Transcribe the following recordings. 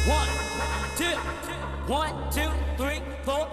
One, two, one, two, three, four.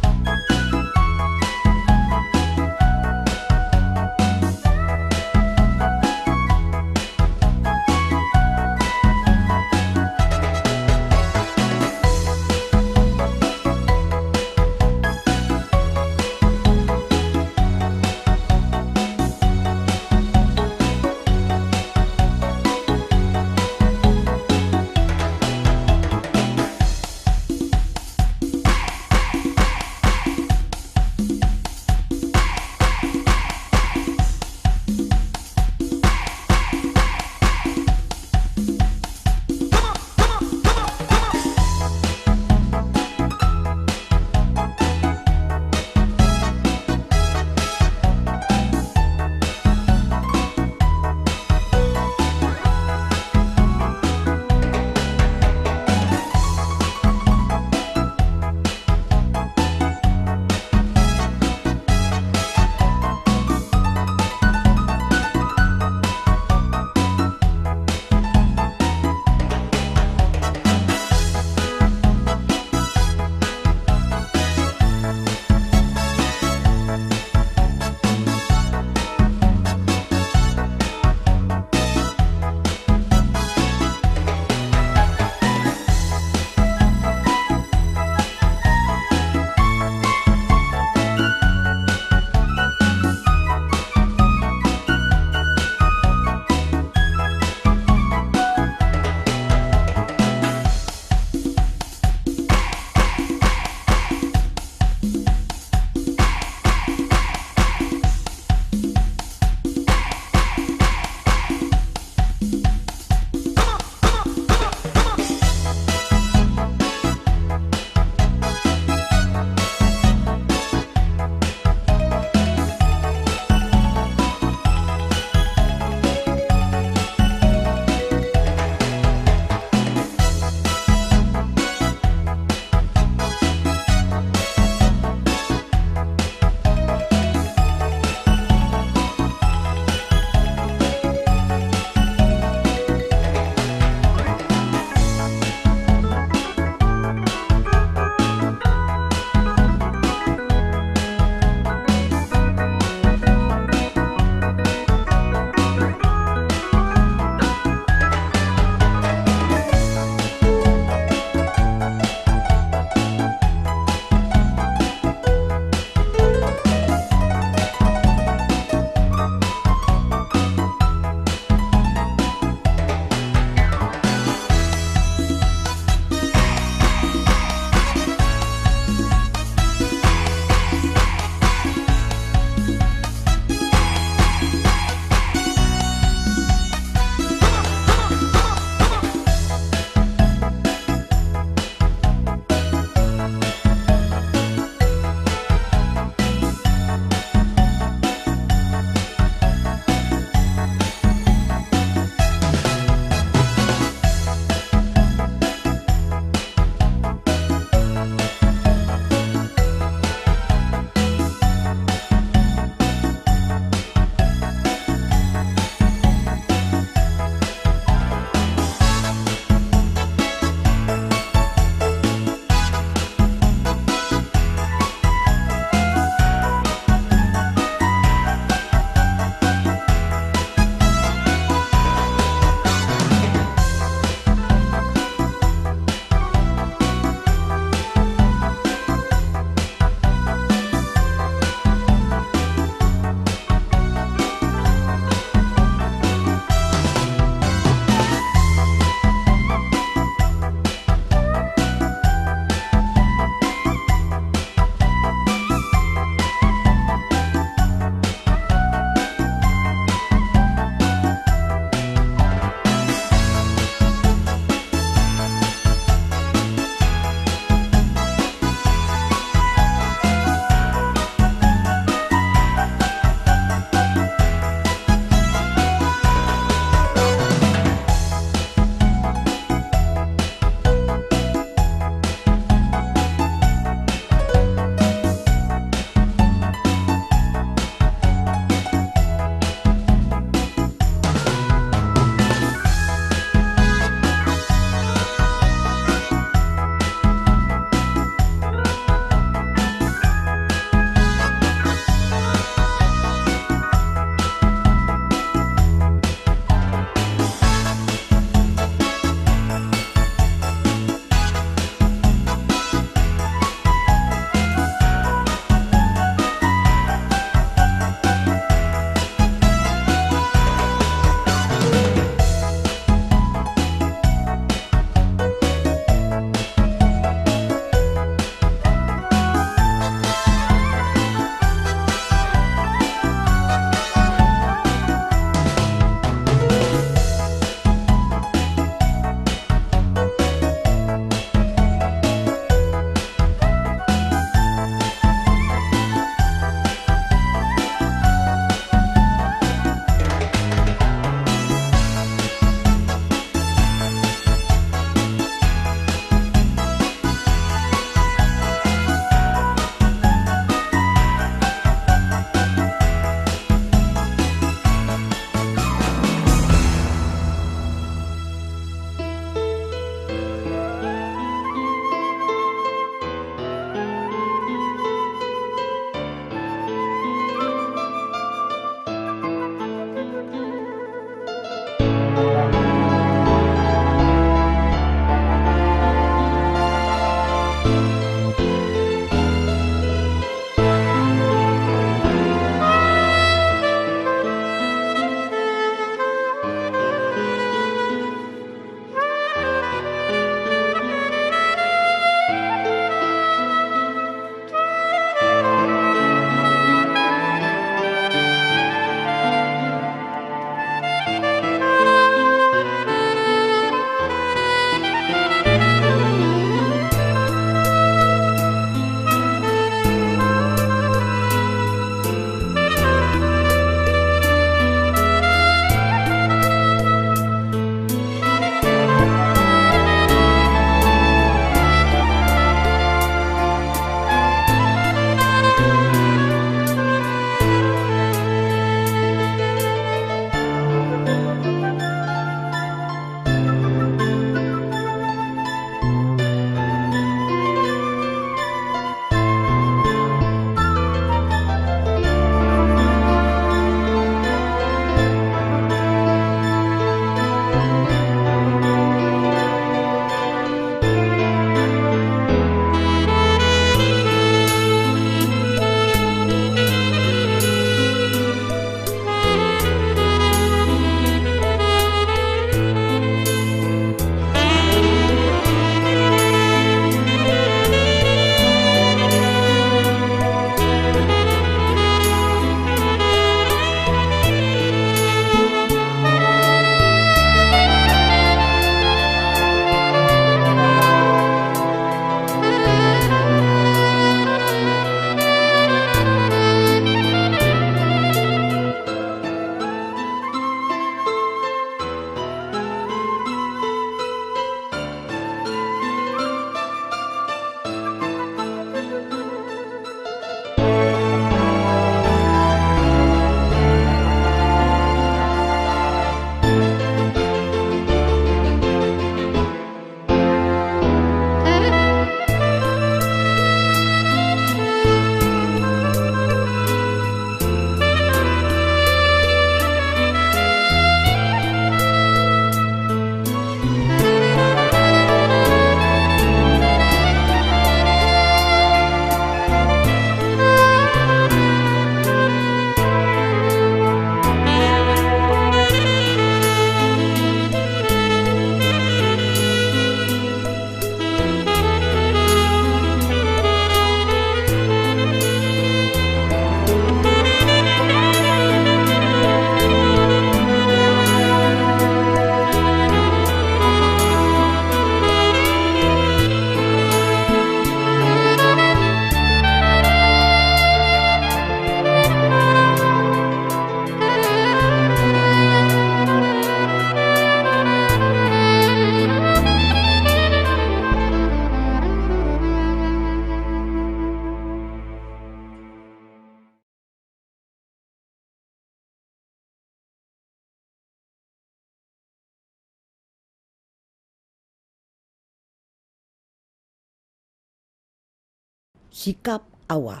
Sikap awal.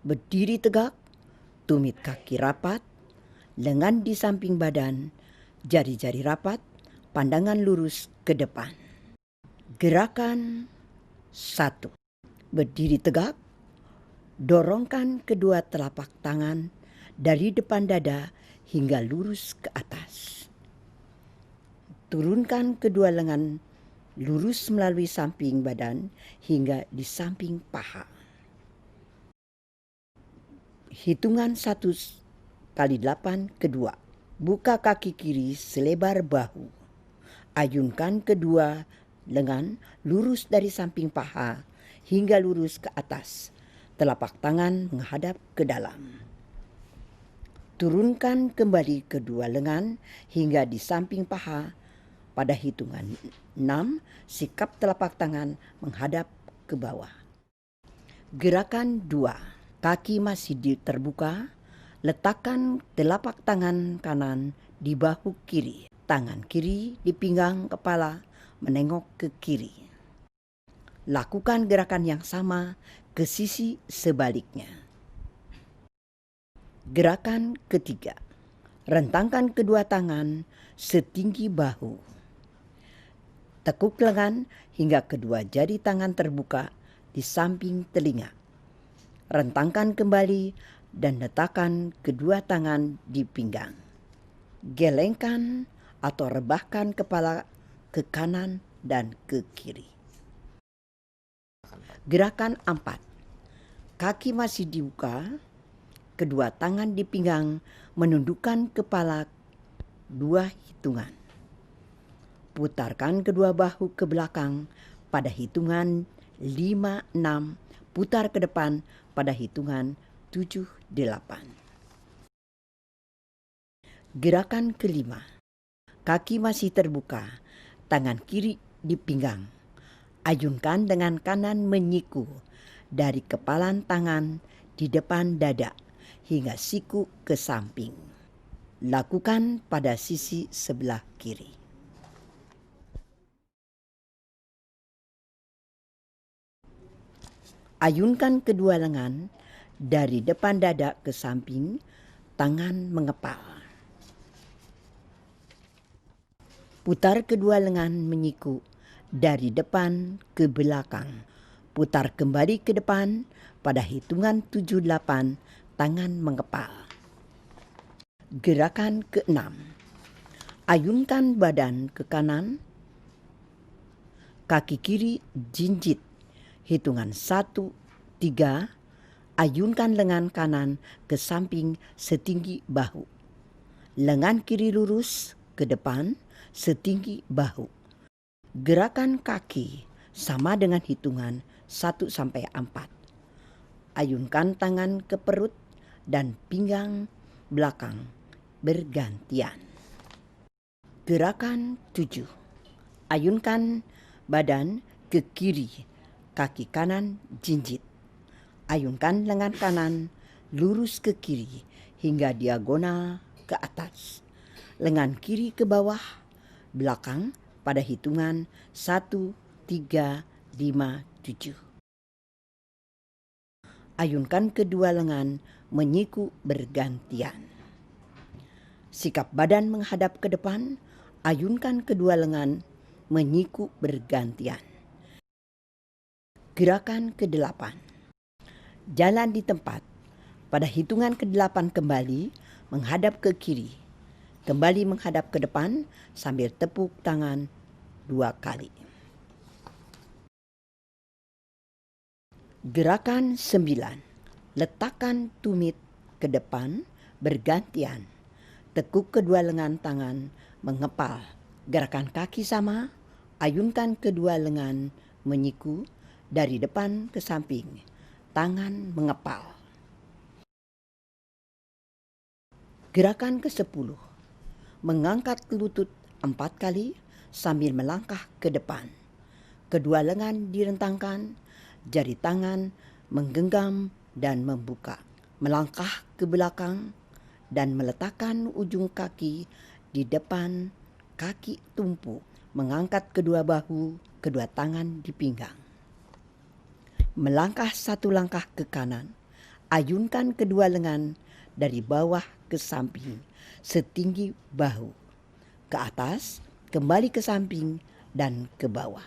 Berdiri tegak, tumit kaki rapat, lengan di samping badan, jari-jari rapat, pandangan lurus ke depan. Gerakan 1. Berdiri tegak, dorongkan kedua telapak tangan dari depan dada hingga lurus ke atas. Turunkan kedua lengan lurus melalui samping badan hingga di samping paha. Hitungan 1 kali 8 kedua. Buka kaki kiri selebar bahu. Ayunkan kedua lengan lurus dari samping paha hingga lurus ke atas. Telapak tangan menghadap ke dalam. Turunkan kembali kedua lengan hingga di samping paha. Pada hitungan 6, sikap telapak tangan menghadap ke bawah. Gerakan 2. Kaki masih terbuka. Letakkan telapak tangan kanan di bahu kiri. Tangan kiri di pinggang kepala menengok ke kiri. Lakukan gerakan yang sama ke sisi sebaliknya. Gerakan ketiga. Rentangkan kedua tangan setinggi bahu. Tekuk lengan hingga kedua jari tangan terbuka di samping telinga. Rentangkan kembali dan letakkan kedua tangan di pinggang. Gelengkan atau rebahkan kepala ke kanan dan ke kiri. Gerakan 4. Kaki masih dibuka, kedua tangan di pinggang, menundukkan kepala 2 hitungan. Putarkan kedua bahu ke belakang pada hitungan 5, 6, putar ke depan pada hitungan 7, 8. Gerakan kelima. Kaki masih terbuka, tangan kiri di pinggang. Ayunkan dengan kanan menyiku dari kepalan tangan di depan dada hingga siku ke samping. Lakukan pada sisi sebelah kiri. Ayunkan kedua lengan dari depan dada ke samping, tangan mengepal. Putar kedua lengan menyiku dari depan ke belakang. Putar kembali ke depan pada hitungan 7, 8, tangan mengepal. Gerakan ke-6. Ayunkan badan ke kanan, kaki kiri jinjit. Hitungan 1, 3, ayunkan lengan kanan ke samping setinggi bahu. Lengan kiri lurus ke depan setinggi bahu. Gerakan kaki sama dengan hitungan 1 sampai 4. Ayunkan tangan ke perut dan pinggang belakang bergantian. Gerakan 7. Ayunkan badan ke kiri, kaki kanan jinjit. Ayunkan lengan kanan lurus ke kiri hingga diagonal ke atas. Lengan kiri ke bawah, belakang pada hitungan 1, 3, 5, 7. Ayunkan kedua lengan menyiku bergantian. Sikap badan menghadap ke depan, ayunkan kedua lengan menyiku bergantian. Gerakan ke-8. Jalan di tempat. Pada hitungan ke-8 kembali menghadap ke kiri. Kembali menghadap ke depan sambil tepuk tangan 2 kali. Gerakan 9. Letakkan tumit ke depan bergantian. Tekuk kedua lengan tangan mengepal. Gerakan kaki sama. Ayunkan kedua lengan menyiku dari depan ke samping, tangan mengepal. Gerakan ke-10. Mengangkat lutut 4 kali sambil melangkah ke depan. Kedua lengan direntangkan, jari tangan menggenggam dan membuka. Melangkah ke belakang dan meletakkan ujung kaki di depan kaki tumpu. Mengangkat kedua bahu, kedua tangan di pinggang. Melangkah satu langkah ke kanan. Ayunkan kedua lengan dari bawah ke samping setinggi bahu. Ke atas, kembali ke samping dan ke bawah.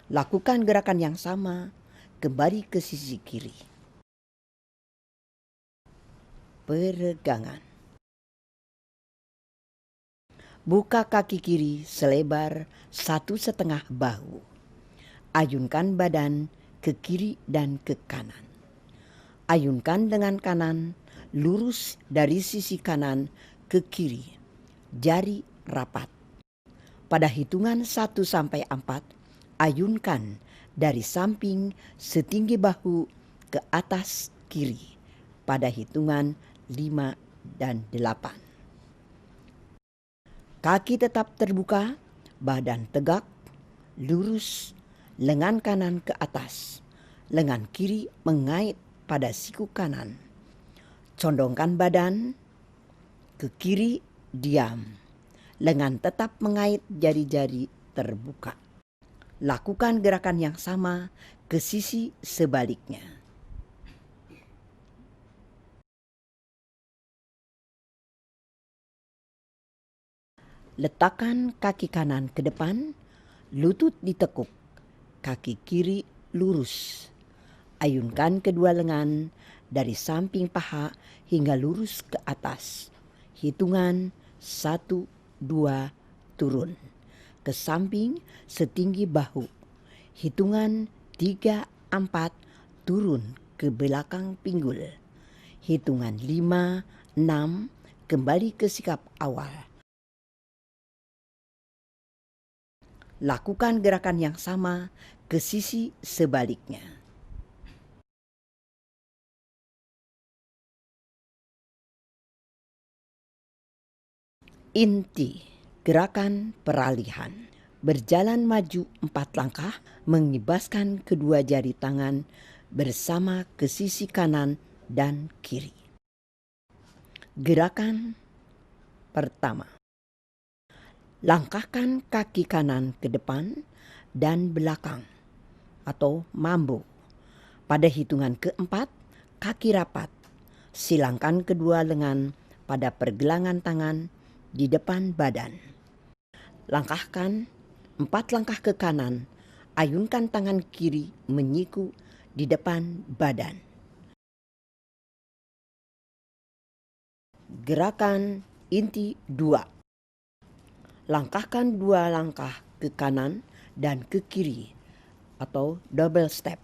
Lakukan gerakan yang sama kembali ke sisi kiri. Peregangan. Buka kaki kiri selebar 1,5 bahu. Ayunkan badan ke kiri dan ke kanan. Ayunkan dengan kanan, lurus dari sisi kanan ke kiri. Jari rapat. Pada hitungan 1 sampai 4, ayunkan dari samping setinggi bahu ke atas kiri. Pada hitungan 5 dan 8. Kaki tetap terbuka, badan tegak, lurus, lengan kanan ke atas, lengan kiri mengait pada siku kanan. Condongkan badan ke kiri, diam. Lengan tetap mengait, jari-jari terbuka. Lakukan gerakan yang sama ke sisi sebaliknya. Letakkan kaki kanan ke depan, lutut ditekuk, kaki kiri lurus. Ayunkan kedua lengan dari samping paha hingga lurus ke atas. Hitungan 1, 2, turun. Ke samping setinggi bahu. Hitungan 3, 4, turun ke belakang pinggul. Hitungan 5, 6, kembali ke sikap awal. Lakukan gerakan yang sama ke sisi sebaliknya. Inti gerakan peralihan. Berjalan maju 4 langkah, mengibaskan kedua jari tangan bersama ke sisi kanan dan kiri. Gerakan pertama. Langkahkan kaki kanan ke depan dan belakang atau mambo. Pada hitungan keempat, kaki rapat. Silangkan kedua lengan pada pergelangan tangan di depan badan. Langkahkan 4 langkah ke kanan. Ayunkan tangan kiri menyiku di depan badan. Gerakan inti 2. Langkahkan 2 langkah ke kanan dan ke kiri atau double step.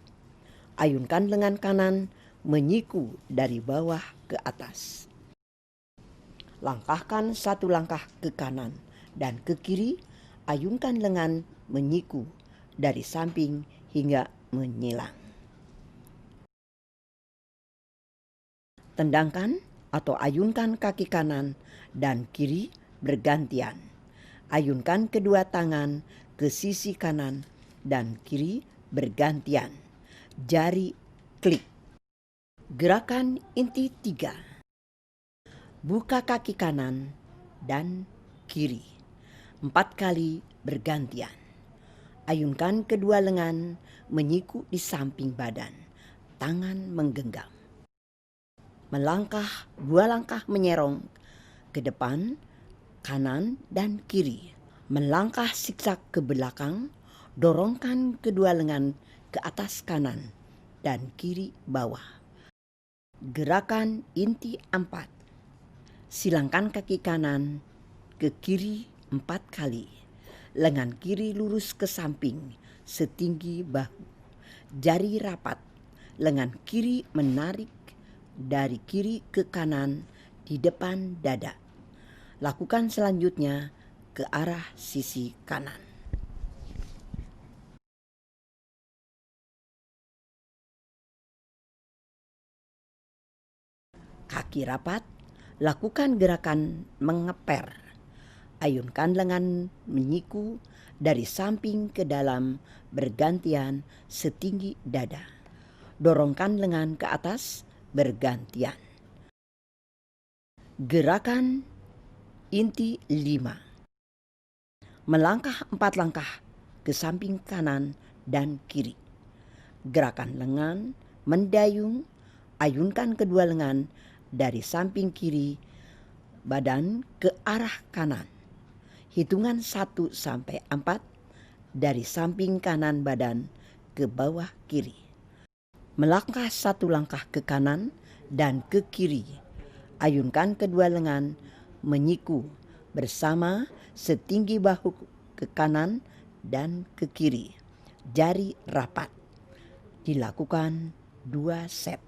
Ayunkan lengan kanan menyiku dari bawah ke atas. Langkahkan 1 langkah ke kanan dan ke kiri, ayunkan lengan menyiku dari samping hingga menyilang. Tendangkan atau ayunkan kaki kanan dan kiri bergantian. Ayunkan kedua tangan ke sisi kanan dan kiri bergantian. Jari klik. Gerakan inti 3. Buka kaki kanan dan kiri 4 kali bergantian. Ayunkan kedua lengan menyiku di samping badan. Tangan menggenggam. Melangkah 2 langkah menyerong ke depan, kanan dan kiri. Melangkah siksak ke belakang, dorongkan kedua lengan ke atas kanan dan kiri bawah. Gerakan inti 4. Silangkan kaki kanan ke kiri 4 kali. Lengan kiri lurus ke samping setinggi bahu. Jari rapat. Lengan kiri menarik dari kiri ke kanan di depan dada. Lakukan selanjutnya ke arah sisi kanan. Kaki rapat. Lakukan gerakan mengeper. Ayunkan lengan menyiku dari samping ke dalam bergantian setinggi dada. Dorongkan lengan ke atas bergantian. Gerakan inti 5. Melangkah 4 langkah ke samping kanan dan kiri. Gerakan lengan, mendayung, ayunkan kedua lengan dari samping kiri badan ke arah kanan. Hitungan 1 sampai 4 dari samping kanan badan ke bawah kiri. Melangkah 1 langkah ke kanan dan ke kiri. Ayunkan kedua lengan menyiku bersama setinggi bahu ke kanan dan ke kiri. Jari rapat. Dilakukan 2 set.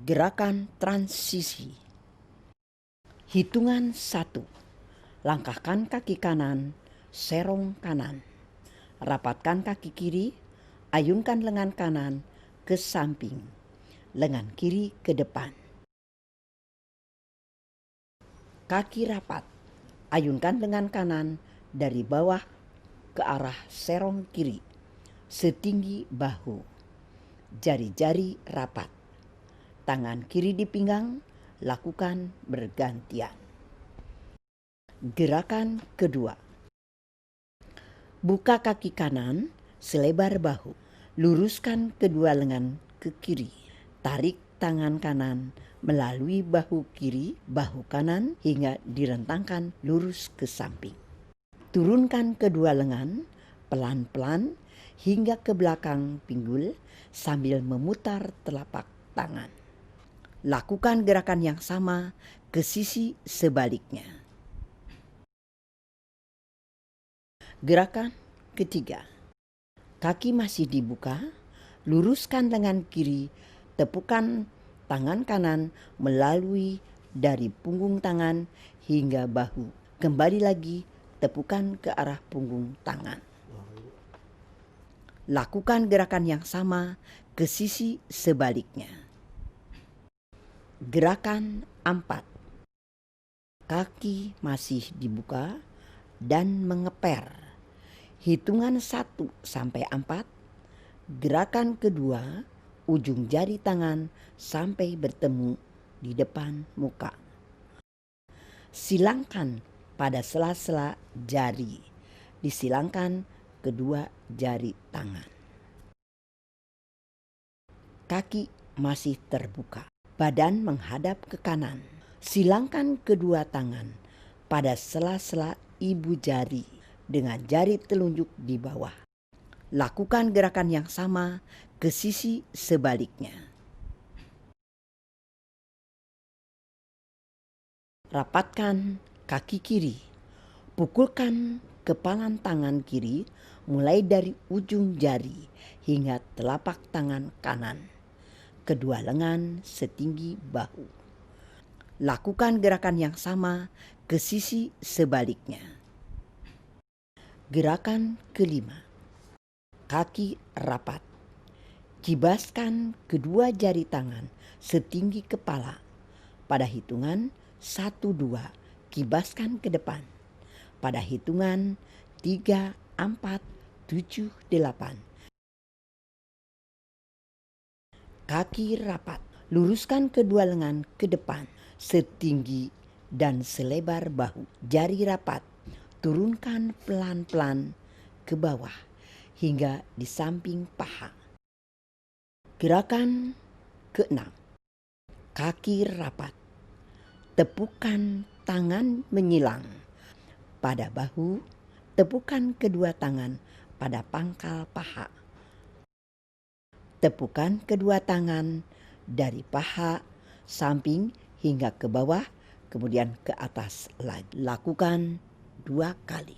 Gerakan transisi. Hitungan 1. Langkahkan kaki kanan, serong kanan. Rapatkan kaki kiri, ayunkan lengan kanan ke samping, lengan kiri ke depan. Kaki rapat, ayunkan lengan kanan dari bawah ke arah serong kiri, setinggi bahu. Jari-jari rapat. Tangan kiri di pinggang, lakukan bergantian. Gerakan kedua. Buka kaki kanan selebar bahu. Luruskan kedua lengan ke kiri. Tarik tangan kanan melalui bahu kiri, bahu kanan hingga direntangkan lurus ke samping. Turunkan kedua lengan pelan-pelan hingga ke belakang pinggul sambil memutar telapak tangan. Lakukan gerakan yang sama ke sisi sebaliknya. Gerakan ketiga. Kaki masih dibuka, luruskan lengan kiri, tepukan tangan kanan melalui dari punggung tangan hingga bahu. Kembali lagi, tepukan ke arah punggung tangan. Lakukan gerakan yang sama ke sisi sebaliknya. Gerakan 4. Kaki masih dibuka dan mengeper. Hitungan 1 sampai 4. Gerakan kedua, ujung jari tangan sampai bertemu di depan muka. Silangkan pada sela-sela jari. Disilangkan kedua jari tangan. Kaki masih terbuka. Badan menghadap ke kanan. Silangkan kedua tangan pada sela-sela ibu jari dengan jari telunjuk di bawah. Lakukan gerakan yang sama ke sisi sebaliknya. Rapatkan kaki kiri. Pukulkan kepalan tangan kiri mulai dari ujung jari hingga telapak tangan kanan. Kedua lengan setinggi bahu. Lakukan gerakan yang sama ke sisi sebaliknya. Gerakan kelima. Kaki rapat. Kibaskan kedua jari tangan setinggi kepala. Pada hitungan 1, 2, kibaskan ke depan. Pada hitungan 3, 4, 7, 8. Kaki rapat. Luruskan kedua lengan ke depan setinggi dan selebar bahu. Jari rapat. Turunkan pelan-pelan ke bawah hingga di samping paha. Gerakan ke-6. Kaki rapat. Tepukan tangan menyilang pada bahu. Tepukan kedua tangan pada pangkal paha. Tepukan kedua tangan dari paha, samping hingga ke bawah, kemudian ke atas lagi. Lakukan 2 kali.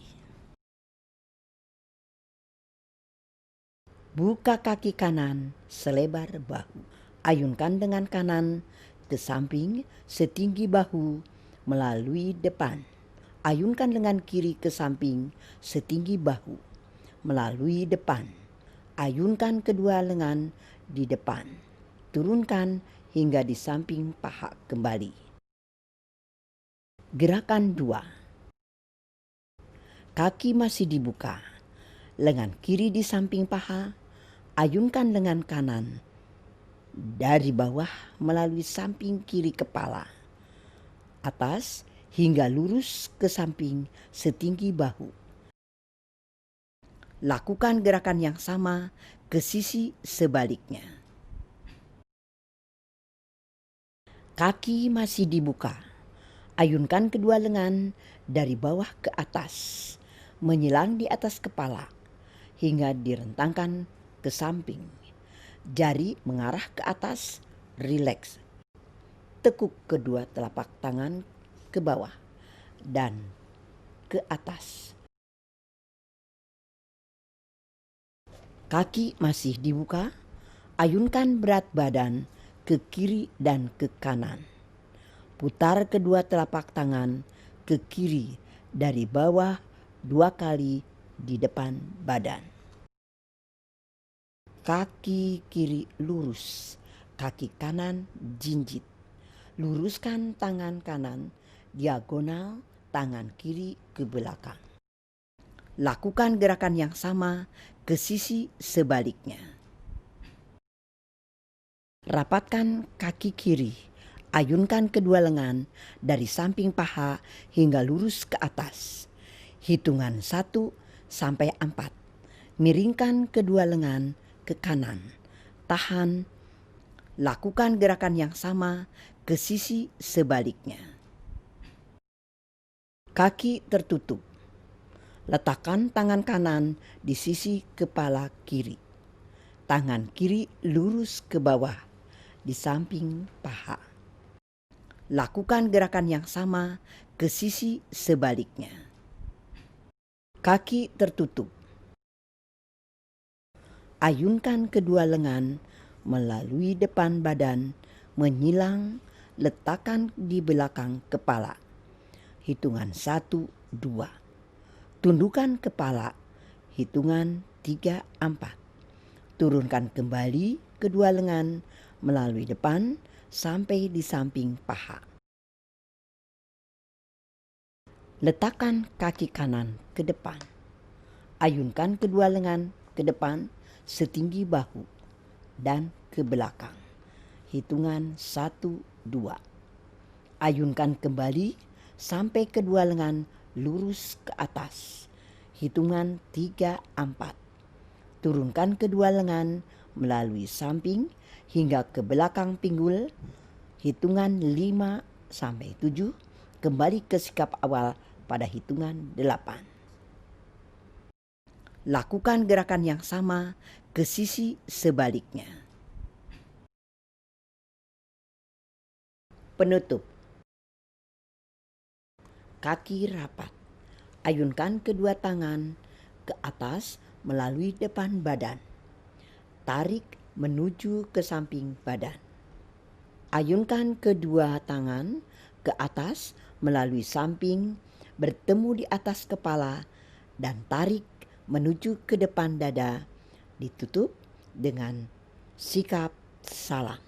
Buka kaki kanan selebar bahu. Ayunkan dengan kanan ke samping setinggi bahu melalui depan. Ayunkan lengan kiri ke samping setinggi bahu melalui depan. Ayunkan kedua lengan di depan. Turunkan hingga di samping paha kembali. Gerakan 2. Kaki masih dibuka. Lengan kiri di samping paha. Ayunkan lengan kanan dari bawah melalui samping kiri kepala. Atas hingga lurus ke samping setinggi bahu. Lakukan gerakan yang sama ke sisi sebaliknya. Kaki masih dibuka. Ayunkan kedua lengan dari bawah ke atas, menyilang di atas kepala hingga direntangkan ke samping. Jari mengarah ke atas, rileks. Tekuk kedua telapak tangan ke bawah dan ke atas. Kaki masih dibuka. Ayunkan berat badan ke kiri dan ke kanan. Putar kedua telapak tangan ke kiri dari bawah 2 kali di depan badan. Kaki kiri lurus, kaki kanan jinjit. Luruskan tangan kanan diagonal tangan kiri ke belakang. Lakukan gerakan yang sama ke sisi sebaliknya. Rapatkan kaki kiri. Ayunkan kedua lengan dari samping paha hingga lurus ke atas. Hitungan 1 sampai 4. Miringkan kedua lengan ke kanan. Tahan. Lakukan gerakan yang sama ke sisi sebaliknya. Kaki tertutup. Letakkan tangan kanan di sisi kepala kiri. Tangan kiri lurus ke bawah di samping paha. Lakukan gerakan yang sama ke sisi sebaliknya. Kaki tertutup. Ayunkan kedua lengan melalui depan badan, menyilang, letakkan di belakang kepala. Hitungan 1, 2. Tundukkan kepala. Hitungan 3, 4. Turunkan kembali kedua lengan melalui depan sampai di samping paha. Letakkan kaki kanan ke depan. Ayunkan kedua lengan ke depan setinggi bahu dan ke belakang. Hitungan 1, 2. Ayunkan kembali sampai kedua lengan lurus ke atas. Hitungan 3, 4. Turunkan kedua lengan melalui samping hingga ke belakang pinggul. Hitungan 5 sampai 7. Kembali ke sikap awal pada hitungan 8. Lakukan gerakan yang sama ke sisi sebaliknya. Penutup. Kaki rapat. Ayunkan kedua tangan ke atas melalui depan badan. Tarik menuju ke samping badan. Ayunkan kedua tangan ke atas melalui samping, bertemu di atas kepala, dan tarik menuju ke depan dada, ditutup dengan sikap salam.